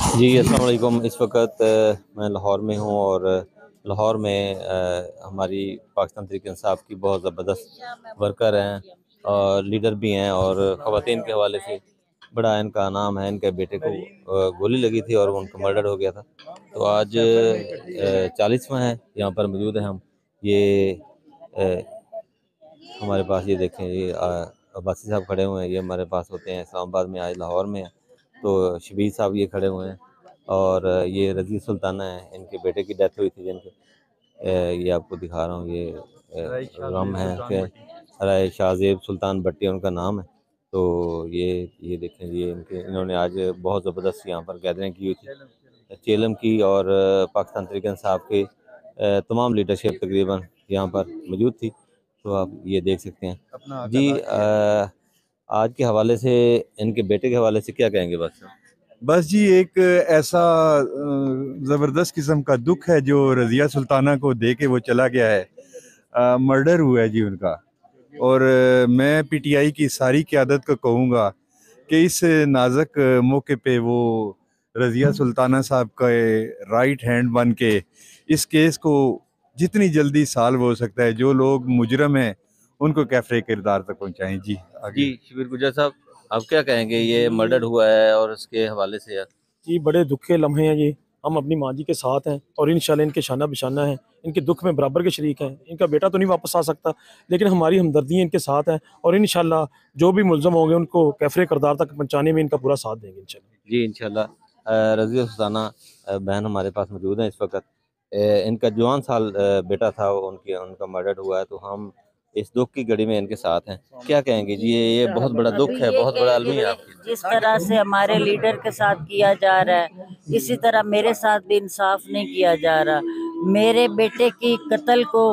जी, अस्सलाम वालेकुम। इस वक़्त मैं लाहौर में हूँ और लाहौर में हमारी पाकिस्तान तहरीक-ए-इंसाफ की बहुत ज़बरदस्त वर्कर हैं और लीडर भी हैं और ख़वातीन के हवाले से बड़ा इनका नाम है। इनके बेटे को गोली लगी थी और उनका मर्डर हो गया था। तो आज 40वां है, यहाँ पर मौजूद हैं हम। ये हमारे पास ये देखें, ये अब्बासी साहब खड़े हुए हैं। ये हमारे पास होते हैं इस्लामाबाद में, आज लाहौर में हैं। तो शबीर साहब ये खड़े हुए हैं और ये रज़ी सुल्ताना है, इनके बेटे की डेथ हुई थी जिनके ये आपको दिखा रहा हूँ। ये गम है कि राय शाहज़ेब सुल्तान भट्टी उनका नाम है। तो ये देखें, ये इनके इन्होंने आज बहुत ज़बरदस्त यहाँ पर गैदरिंग की हुई थी चेलम की और पाकिस्तान तहरीक इंसाफ के तमाम लीडरशिप तकरीबन यहाँ पर मौजूद थी। तो आप ये देख सकते हैं जी। आज के हवाले से, इनके बेटे के हवाले से क्या कहेंगे बस? बस जी, एक ऐसा ज़बरदस्त किस्म का दुख है जो रज़िया सुल्ताना को दे के वो चला गया है। मर्डर हुआ है जी उनका। और मैं पीटीआई की सारी क़यादत को कहूँगा कि इस नाजुक मौके पे वो रज़िया सुल्ताना साहब का राइट हैंड बन के इस केस को जितनी जल्दी सॉल्व हो सकता है, जो लोग मुजरम हैं उनको कैफ़रे किरदार तक पहुँचाएँ। जी जी, आगे। शबीर गुजर साहब, आप क्या कहेंगे ये मर्डर हुआ है और उसके हवाले से? जी, बड़े दुख के लम्हे हैं ये। हम अपनी माँ जी के साथ हैं और इंशाल्लाह इनके शाना बिशाना हैं, इनके दुख में बराबर के शरीक हैं। इनका बेटा तो नहीं वापस आ सकता, लेकिन हमारी हमदर्दियाँ इनके साथ हैं और इंशाल्लाह जो भी मुल्ज़म होंगे उनको कैफ़रे किरदार तक पहुँचाने में इनका पूरा साथ देंगे इंशाल्लाह। जी, इंशाल्लाह। रज़िया सुल्ताना बहन हमारे पास मौजूद हैं इस वक़्त। इनका जवान साल बेटा था, उनका मर्डर हुआ है, तो हम इस दुख की घड़ी में इनके साथ हैं। क्या कहेंगे जी? ये बहुत बड़ा दुख है, बहुत बड़ा अलमी है आपके। जिस तरह से हमारे लीडर के साथ किया जा रहा है, इसी तरह मेरे साथ भी इंसाफ नहीं किया जा रहा। मेरे बेटे की कत्ल को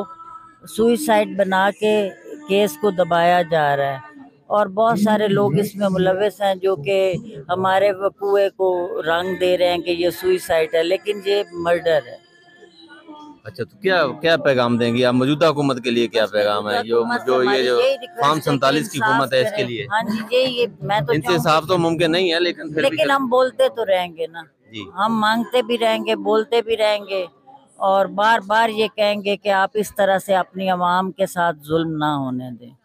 सुइसाइड बना के केस को दबाया जा रहा है और बहुत सारे लोग इसमें मुलविस हैं जो कि हमारे वकूए को रंग दे रहे हैं कि ये सुइसाइड है, लेकिन ये मर्डर है। अच्छा, तो क्या क्या पैगाम देंगी आप मौजूदा हुकूमत के लिए? क्या पैगाम है जो जो ये जो फार्म 47 की हुकूमत है इसके लिए? हाँ जी, ये मैं तो इनसे साफ तो मुमकिन नहीं है, लेकिन फिर भी हम बोलते तो रहेंगे ना जी। हम मांगते भी रहेंगे, बोलते भी रहेंगे और बार बार ये कहेंगे कि आप इस तरह से अपनी आवाम के साथ जुल्म ना होने दें।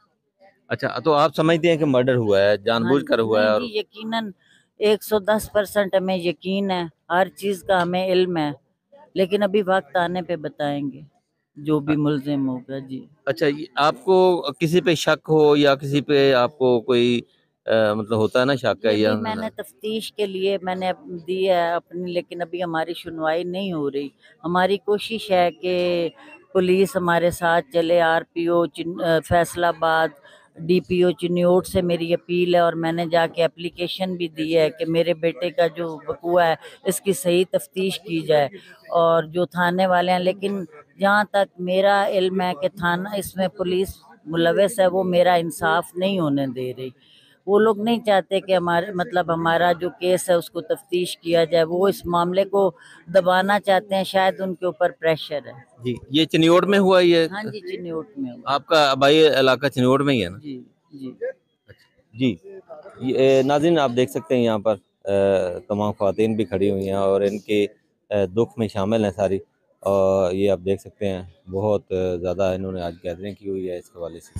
अच्छा, तो आप समझते हैं कि मर्डर हुआ है, जानबूझकर हुआ है? और यकीनन 110% हमें यकीन है, हर चीज़ का हमें इल्म है, लेकिन अभी वक्त आने पे बताएंगे जो भी मुल्जिम होगा। जी। अच्छा, ये आपको किसी पे शक हो या किसी पे आपको कोई मतलब होता है ना शक है या? मैंने तफ्तीश के लिए मैंने दी है अपनी, लेकिन अभी हमारी सुनवाई नहीं हो रही। हमारी कोशिश है कि पुलिस हमारे साथ चले। आरपीओ फैसलाबाद, डीपीओ चिन्योट से मेरी अपील है और मैंने जाके एप्लीकेशन भी दी है कि मेरे बेटे का जो वकूआ है इसकी सही तफ्तीश की जाए और जो थाने वाले हैं, लेकिन जहाँ तक मेरा इल्म है कि थाना इसमें पुलिस मुलविस है, वो मेरा इंसाफ नहीं होने दे रही। वो लोग नहीं चाहते कि हमारा जो केस है उसको तफ्तीश किया जाए, वो इस मामले को दबाना चाहते हैं, शायद उनके ऊपर प्रेशर है। जी, ये चिन्योट में हुआ ये? हाँ जी, चिन्योट में हुआ। आपका आबाई इलाका चिन्योट में ही है ना? जी जी। जी, ये नाज़रीन आप देख सकते हैं यहाँ पर तमाम ख़वातीन भी खड़ी हुई हैं और इनके दुख में शामिल हैं सारी। और ये आप देख सकते हैं बहुत ज़्यादा इन्होंने आज गैदरिंग की हुई है इस हवाले से।